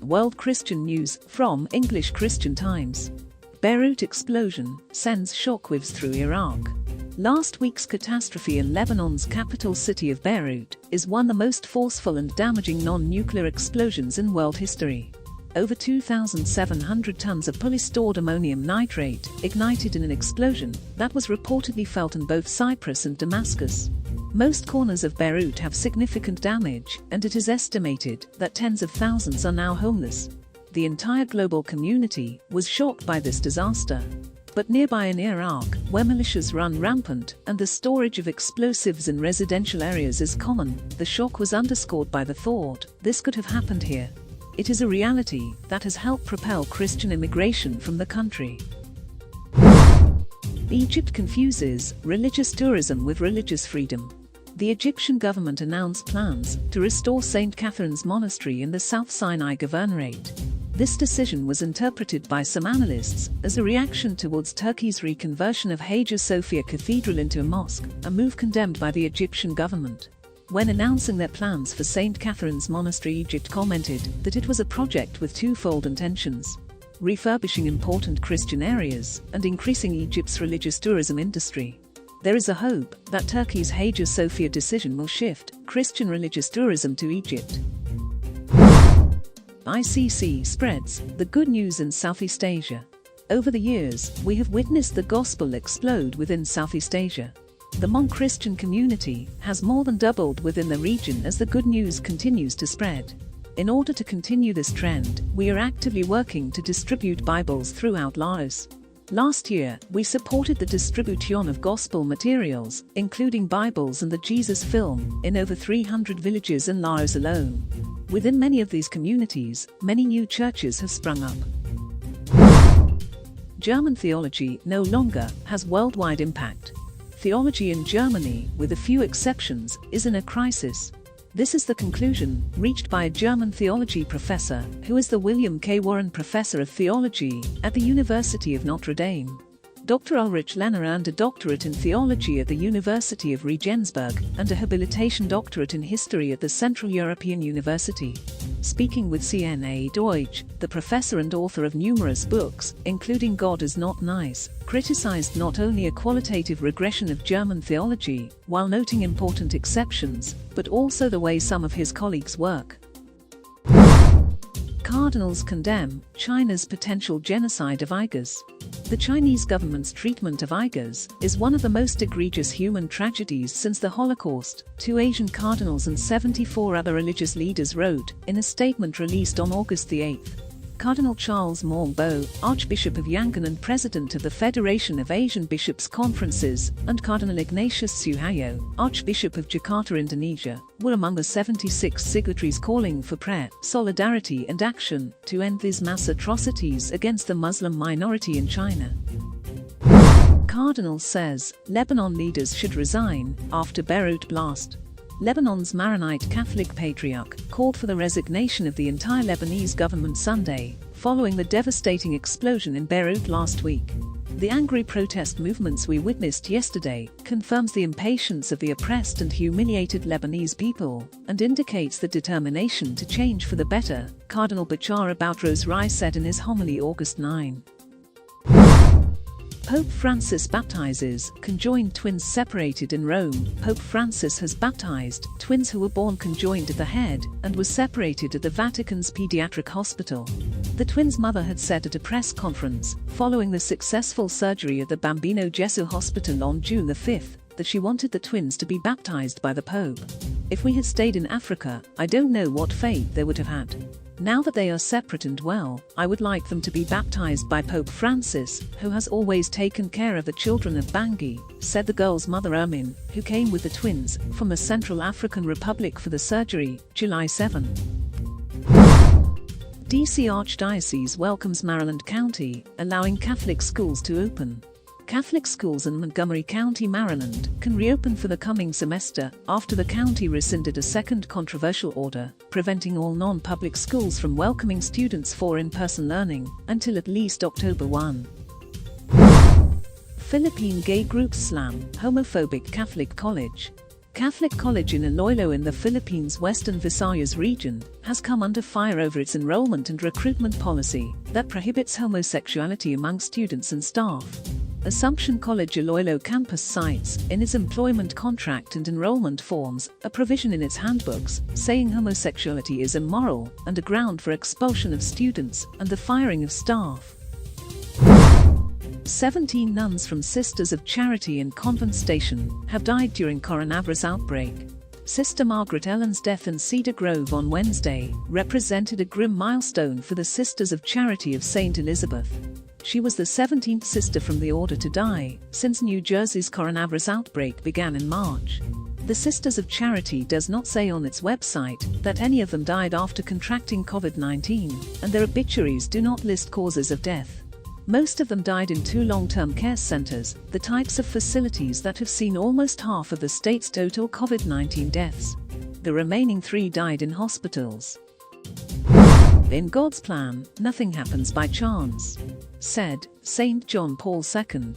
World Christian News from English Christian Times. Beirut explosion sends shockwaves through Iraq. Last week's catastrophe in Lebanon's capital city of Beirut is one of the most forceful and damaging non-nuclear explosions in world history. Over 2,700 tons of polystored ammonium nitrate ignited in an explosion that was reportedly felt in both Cyprus and Damascus. Most corners of Beirut have significant damage, and it is estimated that tens of thousands are now homeless. The entire global community was shocked by this disaster. But nearby in Iraq, where militias run rampant and the storage of explosives in residential areas is common, the shock was underscored by the thought, this could have happened here. It is a reality that has helped propel Christian immigration from the country. Egypt confuses religious tourism with religious freedom. The Egyptian government announced plans to restore St. Catherine's Monastery in the South Sinai Governorate. This decision was interpreted by some analysts as a reaction towards Turkey's reconversion of Hagia Sophia Cathedral into a mosque, a move condemned by the Egyptian government. When announcing their plans for St. Catherine's Monastery, Egypt commented that it was a project with twofold intentions: refurbishing important Christian areas and increasing Egypt's religious tourism industry. There is a hope that Turkey's Hagia Sophia decision will shift Christian religious tourism to Egypt. ICC spreads the good news in Southeast Asia. Over the years, we have witnessed the gospel explode within Southeast Asia. The Hmong Christian community has more than doubled within the region as the good news continues to spread. In order to continue this trend, we are actively working to distribute Bibles throughout Laos. Last year, we supported the distribution of gospel materials, including Bibles and the Jesus film, in over 300 villages in Laos alone. Within many of these communities, many new churches have sprung up. German theology no longer has worldwide impact. Theology in Germany, with a few exceptions, is in a crisis. This is the conclusion reached by a German theology professor who is the William K. Warren Professor of Theology at the University of Notre Dame. Dr. Ulrich Lehner earned a doctorate in theology at the University of Regensburg and a habilitation doctorate in history at the Central European University. Speaking with CNA Deutsch, the professor and author of numerous books, including God is Not Nice, criticized not only a qualitative regression of German theology, while noting important exceptions, but also the way some of his colleagues work. Cardinals condemn China's potential genocide of Uyghurs. The Chinese government's treatment of Uyghurs is one of the most egregious human tragedies since the Holocaust, 2 Asian cardinals and 74 other religious leaders wrote in a statement released on August 8. Cardinal Charles Maung-Bo, Archbishop of Yangon and President of the Federation of Asian Bishops' Conferences, and Cardinal Ignatius Suhayo, Archbishop of Jakarta, Indonesia, were among the 76 signatories calling for prayer, solidarity and action to end these mass atrocities against the Muslim minority in China. Cardinal says Lebanon leaders should resign after Beirut blast. Lebanon's Maronite Catholic Patriarch called for the resignation of the entire Lebanese government Sunday, following the devastating explosion in Beirut last week. The angry protest movements we witnessed yesterday confirms the impatience of the oppressed and humiliated Lebanese people, and indicates the determination to change for the better, Cardinal Bachar Aboutros Rai said in his homily August 9. Pope Francis baptizes conjoined twins separated in Rome. Pope Francis has baptized twins who were born conjoined at the head and were separated at the Vatican's pediatric hospital. The twins' mother had said at a press conference, following the successful surgery at the Bambino Gesù Hospital on June 5, that she wanted the twins to be baptized by the Pope. If we had stayed in Africa, I don't know what fate they would have had. Now that they are separate and well, I would like them to be baptized by Pope Francis, who has always taken care of the children of Bangui, said the girl's mother Ermin, who came with the twins from the Central African Republic for the surgery, July 7. DC Archdiocese welcomes Maryland County, allowing Catholic schools to open. Catholic schools in Montgomery County, Maryland, can reopen for the coming semester after the county rescinded a second controversial order, preventing all non-public schools from welcoming students for in-person learning until at least October 1. Philippine gay group slam homophobic Catholic college. Catholic College in Iloilo in the Philippines' Western Visayas region has come under fire over its enrollment and recruitment policy that prohibits homosexuality among students and staff. Assumption College Iloilo campus cites, in its employment contract and enrollment forms, a provision in its handbooks saying homosexuality is immoral and a ground for expulsion of students and the firing of staff. 17 nuns from Sisters of Charity in Convent Station have died during coronavirus outbreak. Sister Margaret Ellen's death in Cedar Grove on Wednesday represented a grim milestone for the Sisters of Charity of St. Elizabeth. She was the 17th sister from the order to die since New Jersey's coronavirus outbreak began in March. The Sisters of Charity does not say on its website that any of them died after contracting COVID-19, and their obituaries do not list causes of death. Most of them died in 2 long-term care centers, the types of facilities that have seen almost half of the state's total COVID-19 deaths. The remaining 3 died in hospitals. In God's plan, nothing happens by chance, said St. John Paul II.